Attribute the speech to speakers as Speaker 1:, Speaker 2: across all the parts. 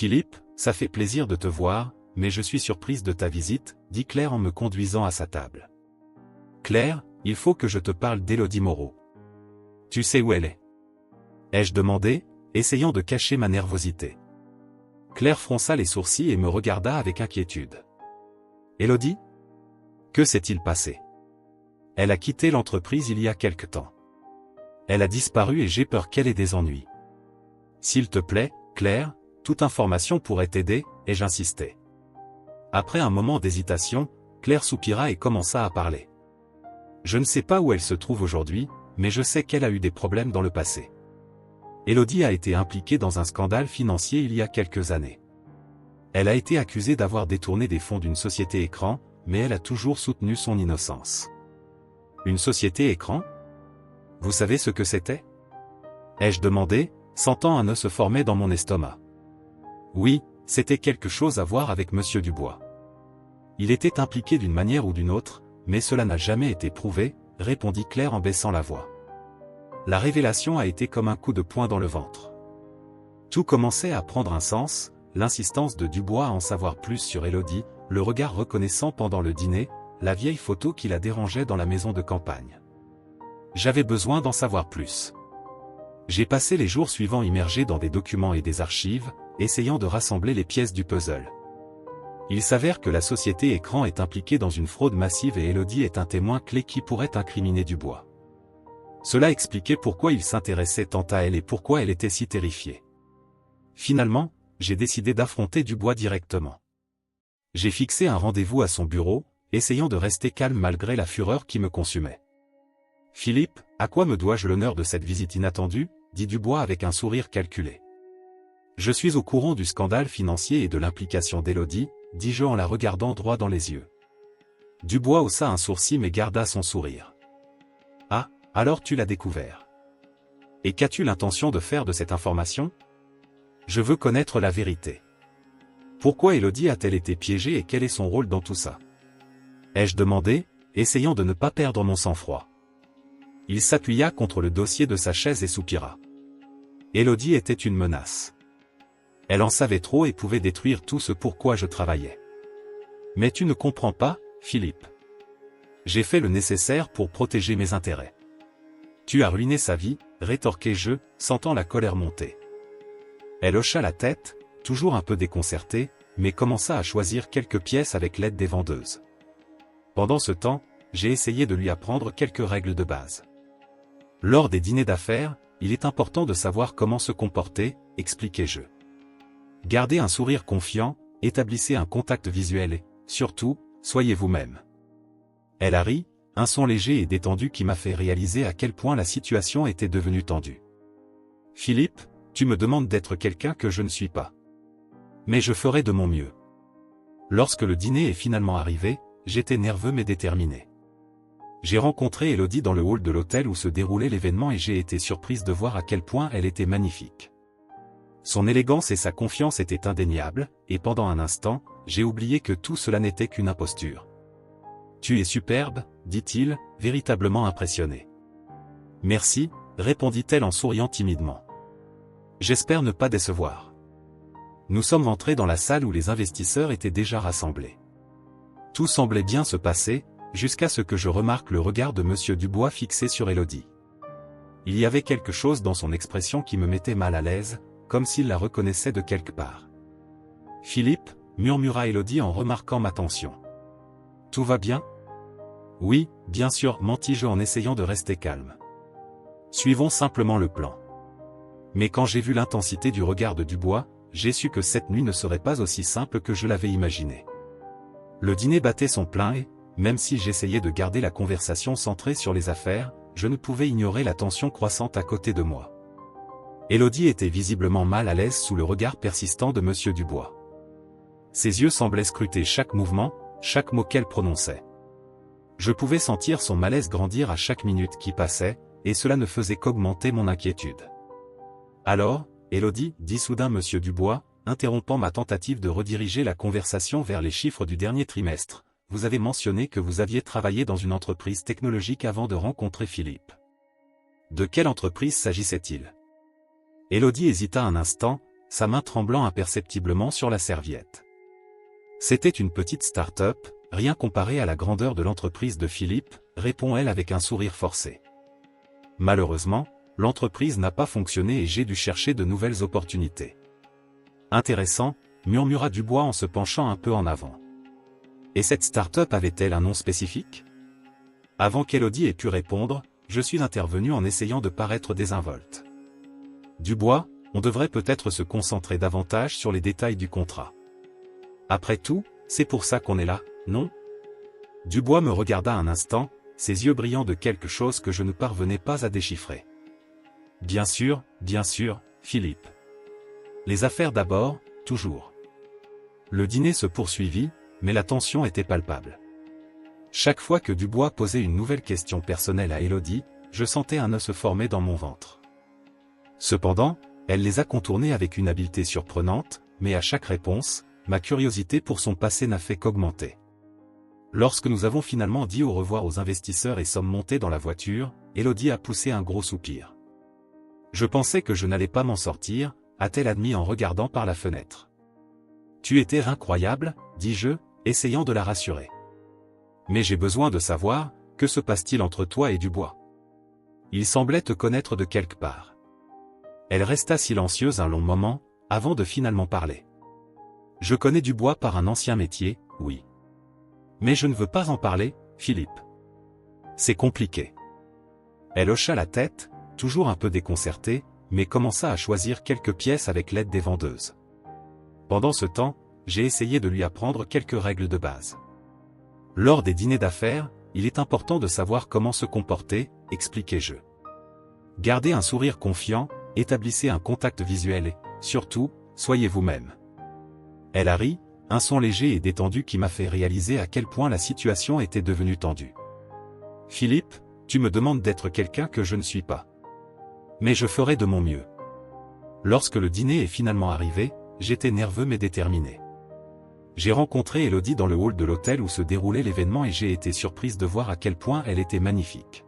Speaker 1: Philippe, ça fait plaisir de te voir, mais je suis surprise de ta visite, dit Claire en me conduisant à sa table. Claire, il faut que je te parle d'Élodie Moreau. Tu sais où elle est? Ai-je demandé, essayant de cacher ma nervosité. Claire fronça les sourcils et me regarda avec inquiétude. Élodie? Que s'est-il passé? Elle a quitté l'entreprise il y a quelque temps. Elle a disparu et j'ai peur qu'elle ait des ennuis. S'il te plaît, Claire, toute information pourrait t'aider, et j'insistais. Après un moment d'hésitation, Claire soupira et commença à parler. Je ne sais pas où elle se trouve aujourd'hui, mais je sais qu'elle a eu des problèmes dans le passé. Élodie a été impliquée dans un scandale financier il y a quelques années. Elle a été accusée d'avoir détourné des fonds d'une société écran, mais elle a toujours soutenu son innocence. Une société écran? Vous savez ce que c'était? Ai-je demandé, sentant un nœud se former dans mon estomac. Oui, c'était quelque chose à voir avec Monsieur Dubois. Il était impliqué d'une manière ou d'une autre, mais cela n'a jamais été prouvé, répondit Claire en baissant la voix. La révélation a été comme un coup de poing dans le ventre. Tout commençait à prendre un sens, l'insistance de Dubois à en savoir plus sur Élodie, le regard reconnaissant pendant le dîner, la vieille photo qui la dérangeait dans la maison de campagne. J'avais besoin d'en savoir plus. J'ai passé les jours suivants immergé dans des documents et des archives, essayant de rassembler les pièces du puzzle. Il s'avère que la société Écran est impliquée dans une fraude massive et Élodie est un témoin clé qui pourrait incriminer Dubois. Cela expliquait pourquoi il s'intéressait tant à elle et pourquoi elle était si terrifiée. Finalement, j'ai décidé d'affronter Dubois directement. J'ai fixé un rendez-vous à son bureau, essayant de rester calme malgré la fureur qui me consumait. Philippe, à quoi me dois-je l'honneur de cette visite inattendue, dit Dubois avec un sourire calculé. Je suis au courant du scandale financier et de l'implication d'Élodie, dis-je en la regardant droit dans les yeux. Dubois haussa un sourcil mais garda son sourire. Ah, alors tu l'as découvert. Et qu'as-tu l'intention de faire de cette information? Je veux connaître la vérité. Pourquoi Élodie a-t-elle été piégée et quel est son rôle dans tout ça? Ai-je demandé, essayant de ne pas perdre mon sang-froid. Il s'appuya contre le dossier de sa chaise et soupira. Élodie était une menace. Elle en savait trop et pouvait détruire tout ce pour quoi je travaillais. Mais tu ne comprends pas, Philippe. J'ai fait le nécessaire pour protéger mes intérêts. Tu as ruiné sa vie, rétorquai-je, sentant la colère monter. Elle hocha la tête, toujours un peu déconcertée, mais commença à choisir quelques pièces avec l'aide des vendeuses. Pendant ce temps, j'ai essayé de lui apprendre quelques règles de base. Lors des dîners d'affaires, il est important de savoir comment se comporter, expliquai-je. Gardez un sourire confiant, établissez un contact visuel et, surtout, soyez vous-même. Elle a ri, un son léger et détendu qui m'a fait réaliser à quel point la situation était devenue tendue. Philippe, tu me demandes d'être quelqu'un que je ne suis pas. Mais je ferai de mon mieux. Lorsque le dîner est finalement arrivé, j'étais nerveux mais déterminé. J'ai rencontré Élodie dans le hall de l'hôtel où se déroulait l'événement et j'ai été surprise de voir à quel point elle était magnifique. Son élégance et sa confiance étaient indéniables, et pendant un instant, j'ai oublié que tout cela n'était qu'une imposture. Tu es superbe, dit-il, véritablement impressionné. Merci, répondit-elle en souriant timidement. J'espère ne pas décevoir. Nous sommes entrés dans la salle où les investisseurs étaient déjà rassemblés. Tout semblait bien se passer, jusqu'à ce que je remarque le regard de Monsieur Dubois fixé sur Élodie. Il y avait quelque chose dans son expression qui me mettait mal à l'aise, comme s'il la reconnaissait de quelque part. Philippe, murmura Élodie en remarquant ma tension. Tout va bien? Oui, bien sûr, mentis-je en essayant de rester calme. Suivons simplement le plan. Mais quand j'ai vu l'intensité du regard de Dubois, j'ai su que cette nuit ne serait pas aussi simple que je l'avais imaginé. Le dîner battait son plein et, même si j'essayais de garder la conversation centrée sur les affaires, je ne pouvais ignorer la tension croissante à côté de moi. Élodie était visiblement mal à l'aise sous le regard persistant de Monsieur Dubois. Ses yeux semblaient scruter chaque mouvement, chaque mot qu'elle prononçait. Je pouvais sentir son malaise grandir à chaque minute qui passait, et cela ne faisait qu'augmenter mon inquiétude. Alors, Élodie, dit soudain Monsieur Dubois, interrompant ma tentative de rediriger la conversation vers les chiffres du dernier trimestre, vous avez mentionné que vous aviez travaillé dans une entreprise technologique avant de rencontrer Philippe. De quelle entreprise s'agissait-il? Élodie hésita un instant, sa main tremblant imperceptiblement sur la serviette. C'était une petite start-up, rien comparé à la grandeur de l'entreprise de Philippe, répond-elle avec un sourire forcé. Malheureusement, l'entreprise n'a pas fonctionné et j'ai dû chercher de nouvelles opportunités. Intéressant, murmura Dubois en se penchant un peu en avant. Et cette start-up avait-elle un nom spécifique? Avant qu'Élodie ait pu répondre, je suis intervenu en essayant de paraître désinvolte. Dubois, on devrait peut-être se concentrer davantage sur les détails du contrat. Après tout, c'est pour ça qu'on est là, non? Dubois me regarda un instant, ses yeux brillants de quelque chose que je ne parvenais pas à déchiffrer. Bien sûr, Philippe. Les affaires d'abord, toujours. Le dîner se poursuivit, mais la tension était palpable. Chaque fois que Dubois posait une nouvelle question personnelle à Élodie, je sentais un nœud se former dans mon ventre. Cependant, elle les a contournés avec une habileté surprenante, mais à chaque réponse, ma curiosité pour son passé n'a fait qu'augmenter. Lorsque nous avons finalement dit au revoir aux investisseurs et sommes montés dans la voiture, Élodie a poussé un gros soupir. Je pensais que je n'allais pas m'en sortir, a-t-elle admis en regardant par la fenêtre. Tu étais incroyable, dis-je, essayant de la rassurer. Mais j'ai besoin de savoir, que se passe-t-il entre toi et Dubois? Il semblait te connaître de quelque part. Elle resta silencieuse un long moment, avant de finalement parler. Je connais Dubois par un ancien métier, oui. Mais je ne veux pas en parler, Philippe. C'est compliqué. Elle hocha la tête, toujours un peu déconcertée, mais commença à choisir quelques pièces avec l'aide des vendeuses. Pendant ce temps, j'ai essayé de lui apprendre quelques règles de base. Lors des dîners d'affaires, il est important de savoir comment se comporter, expliquai-je. Gardez un sourire confiant, établissez un contact visuel et, surtout, soyez vous-même. Elle a ri, un son léger et détendu qui m'a fait réaliser à quel point la situation était devenue tendue. Philippe, tu me demandes d'être quelqu'un que je ne suis pas. Mais je ferai de mon mieux. Lorsque le dîner est finalement arrivé, j'étais nerveux mais déterminé. J'ai rencontré Élodie dans le hall de l'hôtel où se déroulait l'événement et j'ai été surprise de voir à quel point elle était magnifique.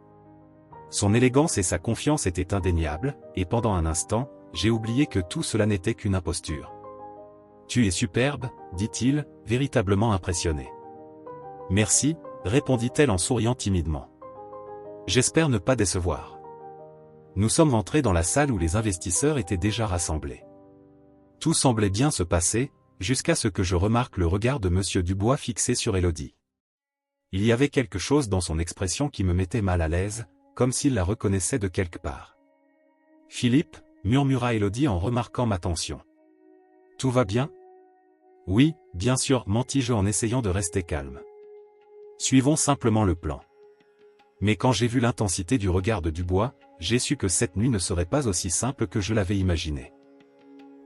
Speaker 1: Son élégance et sa confiance étaient indéniables, et pendant un instant, j'ai oublié que tout cela n'était qu'une imposture. Tu es superbe, dit-il, véritablement impressionné. Merci, répondit-elle en souriant timidement. J'espère ne pas décevoir. Nous sommes entrés dans la salle où les investisseurs étaient déjà rassemblés. Tout semblait bien se passer, jusqu'à ce que je remarque le regard de Monsieur Dubois fixé sur Élodie. Il y avait quelque chose dans son expression qui me mettait mal à l'aise, comme s'il la reconnaissait de quelque part. Philippe, murmura Élodie en remarquant ma tension. Tout va bien? Oui, bien sûr, mentis-je en essayant de rester calme. Suivons simplement le plan. Mais quand j'ai vu l'intensité du regard de Dubois, j'ai su que cette nuit ne serait pas aussi simple que je l'avais imaginé.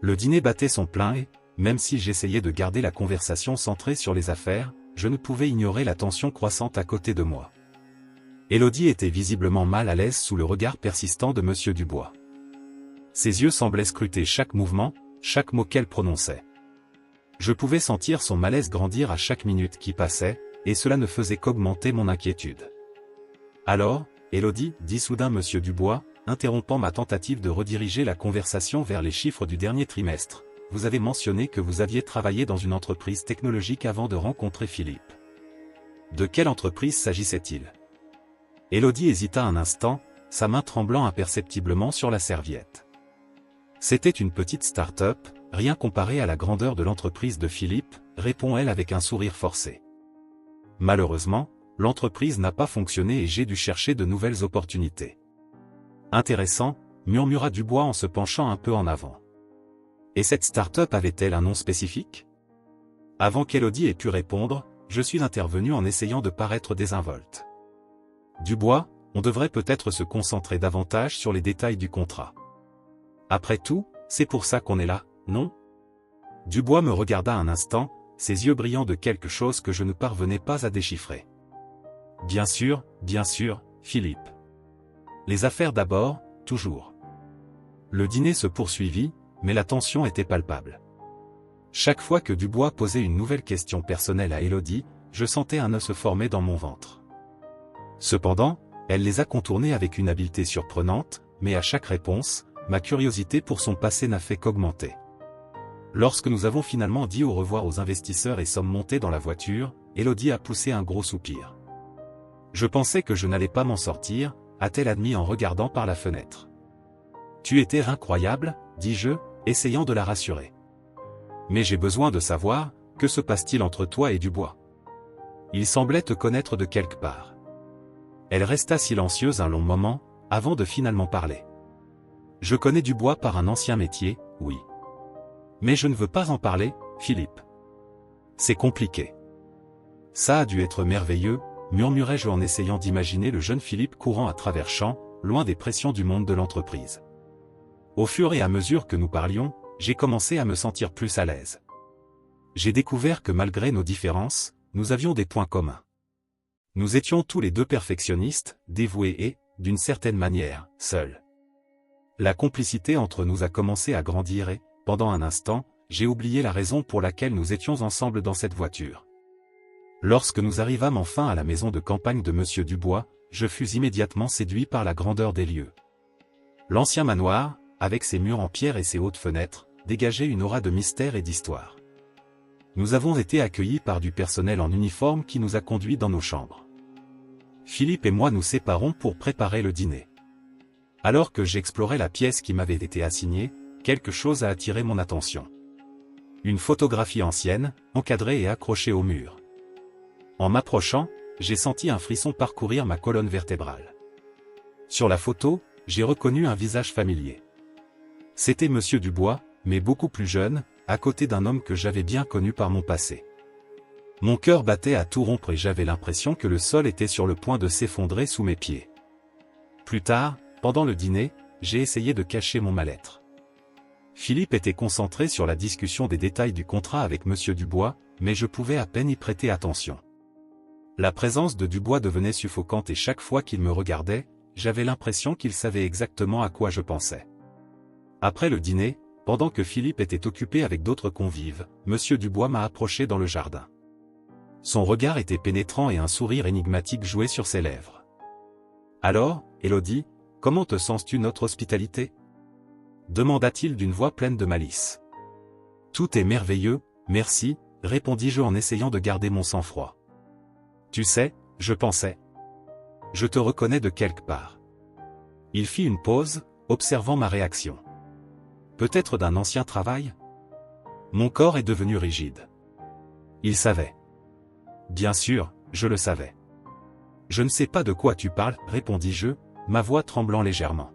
Speaker 1: Le dîner battait son plein et, même si j'essayais de garder la conversation centrée sur les affaires, je ne pouvais ignorer la tension croissante à côté de moi. Élodie était visiblement mal à l'aise sous le regard persistant de Monsieur Dubois. Ses yeux semblaient scruter chaque mouvement, chaque mot qu'elle prononçait. Je pouvais sentir son malaise grandir à chaque minute qui passait, et cela ne faisait qu'augmenter mon inquiétude. Alors, Élodie, dit soudain Monsieur Dubois, interrompant ma tentative de rediriger la conversation vers les chiffres du dernier trimestre, vous avez mentionné que vous aviez travaillé dans une entreprise technologique avant de rencontrer Philippe. De quelle entreprise s'agissait-il? Élodie hésita un instant, sa main tremblant imperceptiblement sur la serviette. C'était une petite start-up, rien comparé à la grandeur de l'entreprise de Philippe, répond-elle avec un sourire forcé. Malheureusement, l'entreprise n'a pas fonctionné et j'ai dû chercher de nouvelles opportunités. Intéressant, murmura Dubois en se penchant un peu en avant. Et cette start-up avait-elle un nom spécifique? Avant qu'Élodie ait pu répondre, je suis intervenu en essayant de paraître désinvolte. Dubois, on devrait peut-être se concentrer davantage sur les détails du contrat. Après tout, c'est pour ça qu'on est là, non? Dubois me regarda un instant, ses yeux brillants de quelque chose que je ne parvenais pas à déchiffrer. Bien sûr, Philippe. Les affaires d'abord, toujours. Le dîner se poursuivit, mais la tension était palpable. Chaque fois que Dubois posait une nouvelle question personnelle à Élodie, je sentais un nœud se former dans mon ventre. Cependant, elle les a contournés avec une habileté surprenante, mais à chaque réponse, ma curiosité pour son passé n'a fait qu'augmenter. Lorsque nous avons finalement dit au revoir aux investisseurs et sommes montés dans la voiture, Élodie a poussé un gros soupir. Je pensais que je n'allais pas m'en sortir, a-t-elle admis en regardant par la fenêtre. Tu étais incroyable, dis-je, essayant de la rassurer. Mais j'ai besoin de savoir, que se passe-t-il entre toi et Dubois? Il semblait te connaître de quelque part. Elle resta silencieuse un long moment, avant de finalement parler. Je connais Dubois par un ancien métier, oui. Mais je ne veux pas en parler, Philippe. C'est compliqué. Ça a dû être merveilleux, murmurai-je en essayant d'imaginer le jeune Philippe courant à travers champs, loin des pressions du monde de l'entreprise. Au fur et à mesure que nous parlions, j'ai commencé à me sentir plus à l'aise. J'ai découvert que malgré nos différences, nous avions des points communs. Nous étions tous les deux perfectionnistes, dévoués et, d'une certaine manière, seuls. La complicité entre nous a commencé à grandir et, pendant un instant, j'ai oublié la raison pour laquelle nous étions ensemble dans cette voiture. Lorsque nous arrivâmes enfin à la maison de campagne de Monsieur Dubois, je fus immédiatement séduit par la grandeur des lieux. L'ancien manoir, avec ses murs en pierre et ses hautes fenêtres, dégageait une aura de mystère et d'histoire. Nous avons été accueillis par du personnel en uniforme qui nous a conduits dans nos chambres. Philippe et moi nous séparons pour préparer le dîner. Alors que j'explorais la pièce qui m'avait été assignée, quelque chose a attiré mon attention. Une photographie ancienne, encadrée et accrochée au mur. En m'approchant, j'ai senti un frisson parcourir ma colonne vertébrale. Sur la photo, j'ai reconnu un visage familier. C'était Monsieur Dubois, mais beaucoup plus jeune, à côté d'un homme que j'avais bien connu par mon passé. Mon cœur battait à tout rompre et j'avais l'impression que le sol était sur le point de s'effondrer sous mes pieds. Plus tard, pendant le dîner, j'ai essayé de cacher mon mal-être. Philippe était concentré sur la discussion des détails du contrat avec Monsieur Dubois, mais je pouvais à peine y prêter attention. La présence de Dubois devenait suffocante et chaque fois qu'il me regardait, j'avais l'impression qu'il savait exactement à quoi je pensais. Après le dîner, pendant que Philippe était occupé avec d'autres convives, Monsieur Dubois m'a approché dans le jardin. Son regard était pénétrant et un sourire énigmatique jouait sur ses lèvres. « Alors, Élodie, comment te sens-tu notre hospitalité ?» demanda-t-il d'une voix pleine de malice. « Tout est merveilleux, merci, répondis-je en essayant de garder mon sang-froid. Tu sais, je pensais. Je te reconnais de quelque part. Il fit une pause, observant ma réaction. Peut-être d'un ancien travail? Mon corps est devenu rigide. Il savait. Bien sûr, je le savais. Je ne sais pas de quoi tu parles, répondis-je, ma voix tremblant légèrement.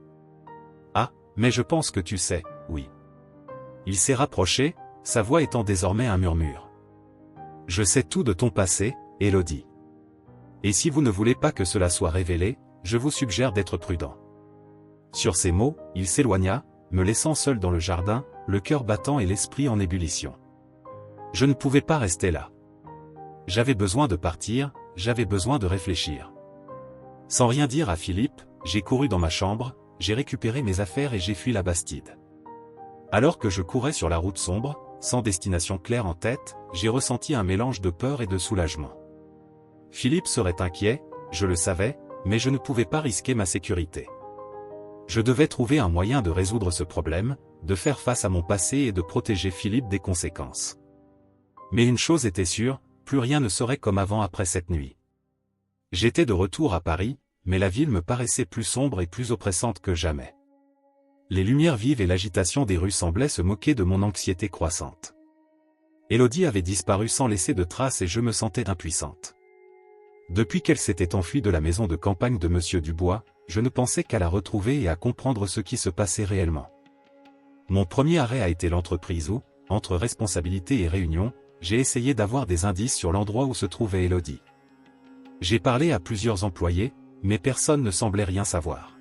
Speaker 1: Ah, mais je pense que tu sais, oui. Il s'est rapproché, sa voix étant désormais un murmure. Je sais tout de ton passé, Élodie. Et si vous ne voulez pas que cela soit révélé, je vous suggère d'être prudent. Sur ces mots, il s'éloigna, me laissant seul dans le jardin, le cœur battant et l'esprit en ébullition. Je ne pouvais pas rester là. J'avais besoin de partir, j'avais besoin de réfléchir. Sans rien dire à Philippe, j'ai couru dans ma chambre, j'ai récupéré mes affaires et j'ai fui la Bastide. Alors que je courais sur la route sombre, sans destination claire en tête, j'ai ressenti un mélange de peur et de soulagement. Philippe serait inquiet, je le savais, mais je ne pouvais pas risquer ma sécurité. Je devais trouver un moyen de résoudre ce problème, de faire face à mon passé et de protéger Philippe des conséquences. Mais une chose était sûre, plus rien ne serait comme avant après cette nuit. J'étais de retour à Paris, mais la ville me paraissait plus sombre et plus oppressante que jamais. Les lumières vives et l'agitation des rues semblaient se moquer de mon anxiété croissante. Élodie avait disparu sans laisser de traces et je me sentais impuissante. Depuis qu'elle s'était enfuie de la maison de campagne de Monsieur Dubois, je ne pensais qu'à la retrouver et à comprendre ce qui se passait réellement. Mon premier arrêt a été l'entreprise où, entre responsabilité et réunion, j'ai essayé d'avoir des indices sur l'endroit où se trouvait Élodie. J'ai parlé à plusieurs employés, mais personne ne semblait rien savoir.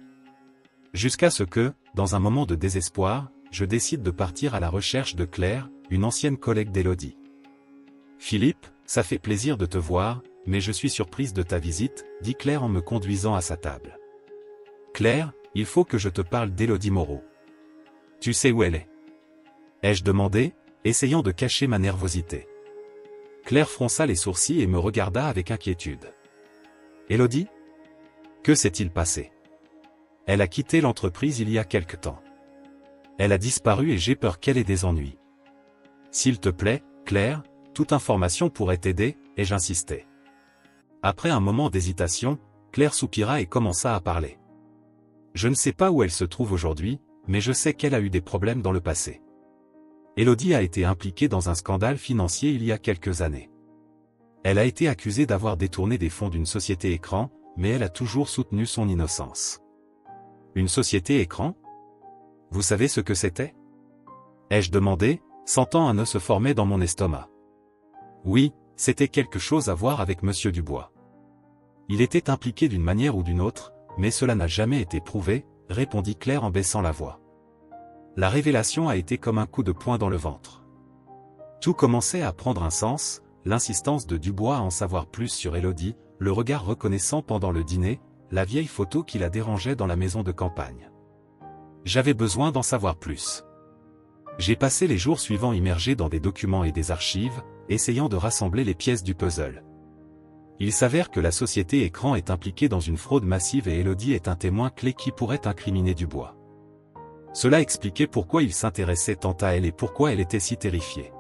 Speaker 1: Jusqu'à ce que, dans un moment de désespoir, je décide de partir à la recherche de Claire, une ancienne collègue d'Élodie. « Philippe, ça fait plaisir de te voir, mais je suis surprise de ta visite, » dit Claire en me conduisant à sa table. « Claire, il faut que je te parle d'Élodie Moreau. Tu sais où elle est ?» ai-je demandé, essayant de cacher ma nervosité. Claire fronça les sourcils et me regarda avec inquiétude. « Élodie ? Que s'est-il passé ? Elle a quitté l'entreprise il y a quelque temps. Elle a disparu et j'ai peur qu'elle ait des ennuis. » S'il te plaît, Claire, toute information pourrait t'aider, et j'insistais. Après un moment d'hésitation, Claire soupira et commença à parler. Je ne sais pas où elle se trouve aujourd'hui, mais je sais qu'elle a eu des problèmes dans le passé. Élodie a été impliquée dans un scandale financier il y a quelques années. Elle a été accusée d'avoir détourné des fonds d'une société écran, mais elle a toujours soutenu son innocence. Une société écran? Vous savez ce que c'était? Ai-je demandé, sentant un nœud se former dans mon estomac. Oui, c'était quelque chose à voir avec Monsieur Dubois. Il était impliqué d'une manière ou d'une autre, mais cela n'a jamais été prouvé, répondit Claire en baissant la voix. La révélation a été comme un coup de poing dans le ventre. Tout commençait à prendre un sens, l'insistance de Dubois à en savoir plus sur Élodie, le regard reconnaissant pendant le dîner, la vieille photo qui la dérangeait dans la maison de campagne. J'avais besoin d'en savoir plus. J'ai passé les jours suivants immergé dans des documents et des archives, essayant de rassembler les pièces du puzzle. Il s'avère que la société écran est impliquée dans une fraude massive et Élodie est un témoin clé qui pourrait incriminer Dubois. Cela expliquait pourquoi il s'intéressait tant à elle et pourquoi elle était si terrifiée.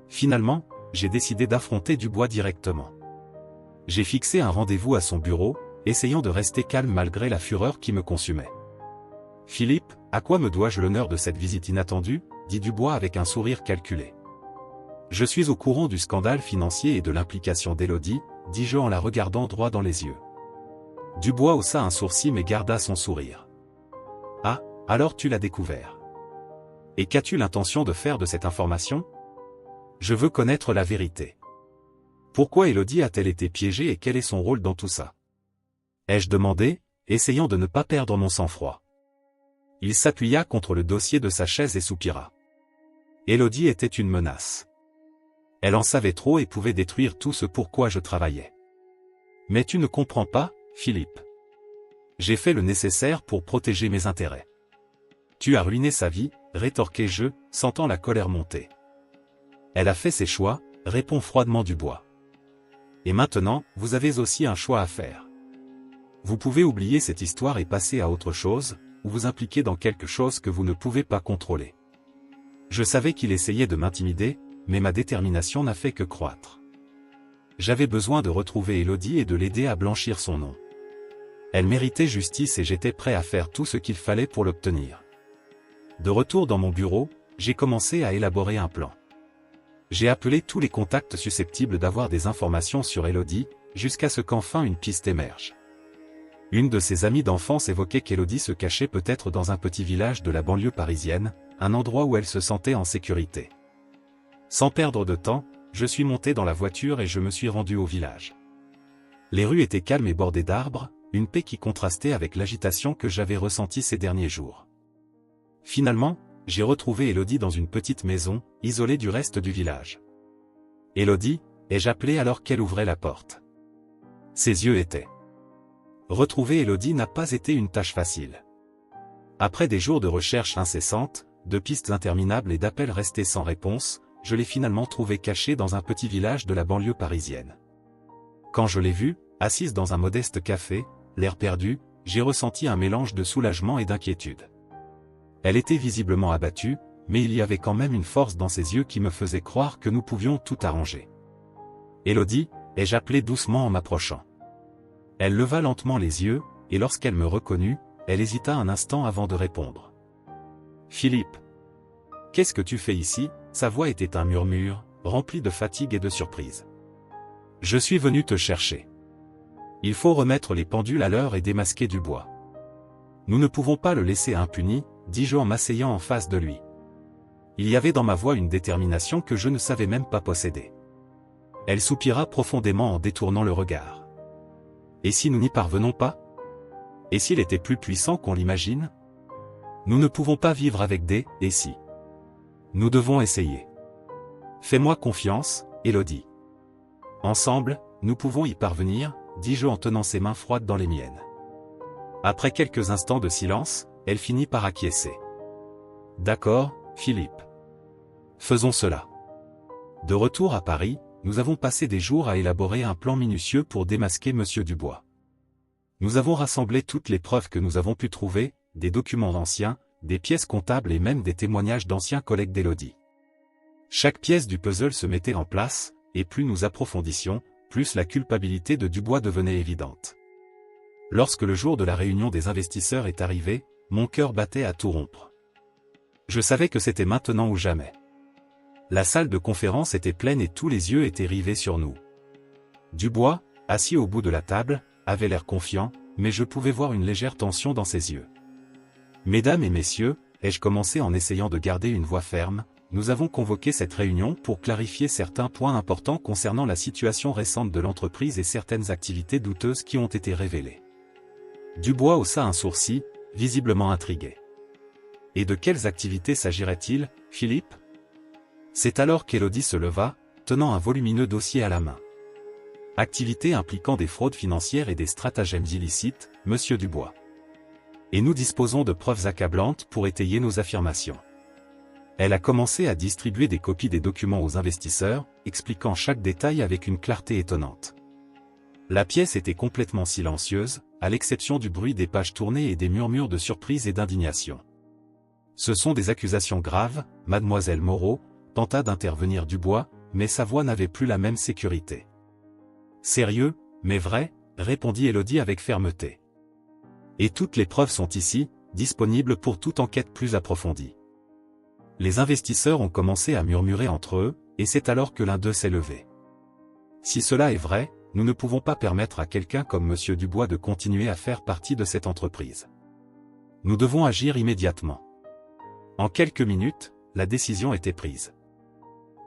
Speaker 1: Finalement, j'ai décidé d'affronter Dubois directement. J'ai fixé un rendez-vous à son bureau, essayant de rester calme malgré la fureur qui me consumait. « Philippe, à quoi me dois-je l'honneur de cette visite inattendue » dit Dubois avec un sourire calculé. « Je suis au courant du scandale financier et de l'implication d'Élodie, dis-je en la regardant droit dans les yeux. Dubois haussa un sourcil mais garda son sourire. « Ah, alors tu l'as découvert. Et qu'as-tu l'intention de faire de cette information? Je veux connaître la vérité. Pourquoi Élodie a-t-elle été piégée et quel est son rôle dans tout ça? Ai-je demandé, essayant de ne pas perdre mon sang-froid. Il s'appuya contre le dossier de sa chaise et soupira. Élodie était une menace. Elle en savait trop et pouvait détruire tout ce pour quoi je travaillais. Mais tu ne comprends pas, Philippe. J'ai fait le nécessaire pour protéger mes intérêts. Tu as ruiné sa vie, rétorquai-je, sentant la colère monter. Elle a fait ses choix, répond froidement Dubois. Et maintenant, vous avez aussi un choix à faire. Vous pouvez oublier cette histoire et passer à autre chose, ou vous impliquer dans quelque chose que vous ne pouvez pas contrôler. Je savais qu'il essayait de m'intimider, mais ma détermination n'a fait que croître. J'avais besoin de retrouver Élodie et de l'aider à blanchir son nom. Elle méritait justice et j'étais prêt à faire tout ce qu'il fallait pour l'obtenir. De retour dans mon bureau, j'ai commencé à élaborer un plan. J'ai appelé tous les contacts susceptibles d'avoir des informations sur Élodie, jusqu'à ce qu'enfin une piste émerge. Une de ses amies d'enfance évoquait qu'Élodie se cachait peut-être dans un petit village de la banlieue parisienne, un endroit où elle se sentait en sécurité. Sans perdre de temps, je suis monté dans la voiture et je me suis rendu au village. Les rues étaient calmes et bordées d'arbres, une paix qui contrastait avec l'agitation que j'avais ressentie ces derniers jours. Finalement, j'ai retrouvé Élodie dans une petite maison, isolée du reste du village. « Élodie » ai-je appelé alors qu'elle ouvrait la porte. Ses yeux étaient. Retrouver Élodie n'a pas été une tâche facile. Après des jours de recherche incessantes, de pistes interminables et d'appels restés sans réponse, je l'ai finalement trouvée cachée dans un petit village de la banlieue parisienne. Quand je l'ai vue, assise dans un modeste café, l'air perdu, j'ai ressenti un mélange de soulagement et d'inquiétude. Elle était visiblement abattue, mais il y avait quand même une force dans ses yeux qui me faisait croire que nous pouvions tout arranger. « Élodie » ai-je appelé doucement en m'approchant. Elle leva lentement les yeux, et lorsqu'elle me reconnut, elle hésita un instant avant de répondre. « Philippe. Qu'est-ce que tu fais ici ?» Sa voix était un murmure, rempli de fatigue et de surprise. « Je suis venu te chercher. Il faut remettre les pendules à l'heure et démasquer Dubois. Nous ne pouvons pas le laisser impuni, dis-je en m'asseyant en face de lui. Il y avait dans ma voix une détermination que je ne savais même pas posséder. Elle soupira profondément en détournant le regard. Et si nous n'y parvenons pas? Et s'il était plus puissant qu'on l'imagine? Nous ne pouvons pas vivre avec des « et si ». Nous devons essayer. Fais-moi confiance, Élodie. Ensemble, nous pouvons y parvenir, dis-je en tenant ses mains froides dans les miennes. Après quelques instants de silence, elle finit par acquiescer. D'accord, Philippe. Faisons cela. De retour à Paris, nous avons passé des jours à élaborer un plan minutieux pour démasquer Monsieur Dubois. Nous avons rassemblé toutes les preuves que nous avons pu trouver, des documents anciens, des pièces comptables et même des témoignages d'anciens collègues d'Élodie. Chaque pièce du puzzle se mettait en place, et plus nous approfondissions, plus la culpabilité de Dubois devenait évidente. Lorsque le jour de la réunion des investisseurs est arrivé, mon cœur battait à tout rompre. Je savais que c'était maintenant ou jamais. La salle de conférence était pleine et tous les yeux étaient rivés sur nous. Dubois, assis au bout de la table, avait l'air confiant, mais je pouvais voir une légère tension dans ses yeux. « Mesdames et messieurs », ai-je commencé en essayant de garder une voix ferme, nous avons convoqué cette réunion pour clarifier certains points importants concernant la situation récente de l'entreprise et certaines activités douteuses qui ont été révélées. Dubois haussa un sourcil, visiblement intrigué. « Et de quelles activités s'agirait-il, Philippe ?» C'est alors qu'Élodie se leva, tenant un volumineux dossier à la main. « Activités impliquant des fraudes financières et des stratagèmes illicites, monsieur Dubois. Et nous disposons de preuves accablantes pour étayer nos affirmations. » Elle a commencé à distribuer des copies des documents aux investisseurs, expliquant chaque détail avec une clarté étonnante. La pièce était complètement silencieuse, à l'exception du bruit des pages tournées et des murmures de surprise et d'indignation. « Ce sont des accusations graves, mademoiselle Moreau », tenta d'intervenir Dubois, mais sa voix n'avait plus la même sécurité. « Sérieux, mais vrai », répondit Élodie avec fermeté. « Et toutes les preuves sont ici, disponibles pour toute enquête plus approfondie. » Les investisseurs ont commencé à murmurer entre eux, et c'est alors que l'un d'eux s'est levé. « Si cela est vrai, nous ne pouvons pas permettre à quelqu'un comme monsieur Dubois de continuer à faire partie de cette entreprise. Nous devons agir immédiatement. » En quelques minutes, la décision était prise.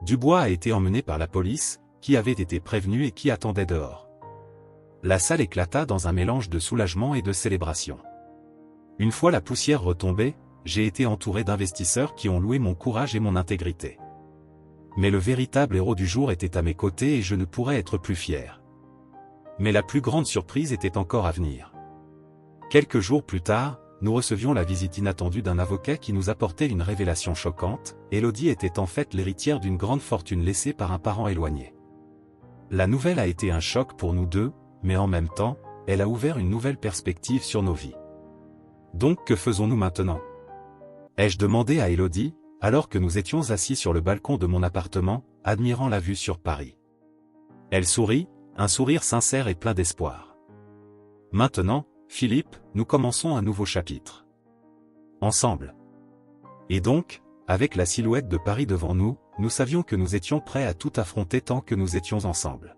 Speaker 1: Dubois a été emmené par la police, qui avait été prévenue et qui attendait dehors. La salle éclata dans un mélange de soulagement et de célébration. Une fois la poussière retombée, j'ai été entouré d'investisseurs qui ont loué mon courage et mon intégrité. Mais le véritable héros du jour était à mes côtés et je ne pourrais être plus fier. Mais la plus grande surprise était encore à venir. Quelques jours plus tard, nous recevions la visite inattendue d'un avocat qui nous apportait une révélation choquante. Élodie était en fait l'héritière d'une grande fortune laissée par un parent éloigné. La nouvelle a été un choc pour nous deux, mais en même temps, elle a ouvert une nouvelle perspective sur nos vies. Donc que faisons-nous maintenant ? Ai-je demandé à Élodie, alors que nous étions assis sur le balcon de mon appartement, admirant la vue sur Paris. Elle sourit, un sourire sincère et plein d'espoir. Maintenant, Philippe, nous commençons un nouveau chapitre. Ensemble. Et donc, avec la silhouette de Paris devant nous, nous savions que nous étions prêts à tout affronter tant que nous étions ensemble.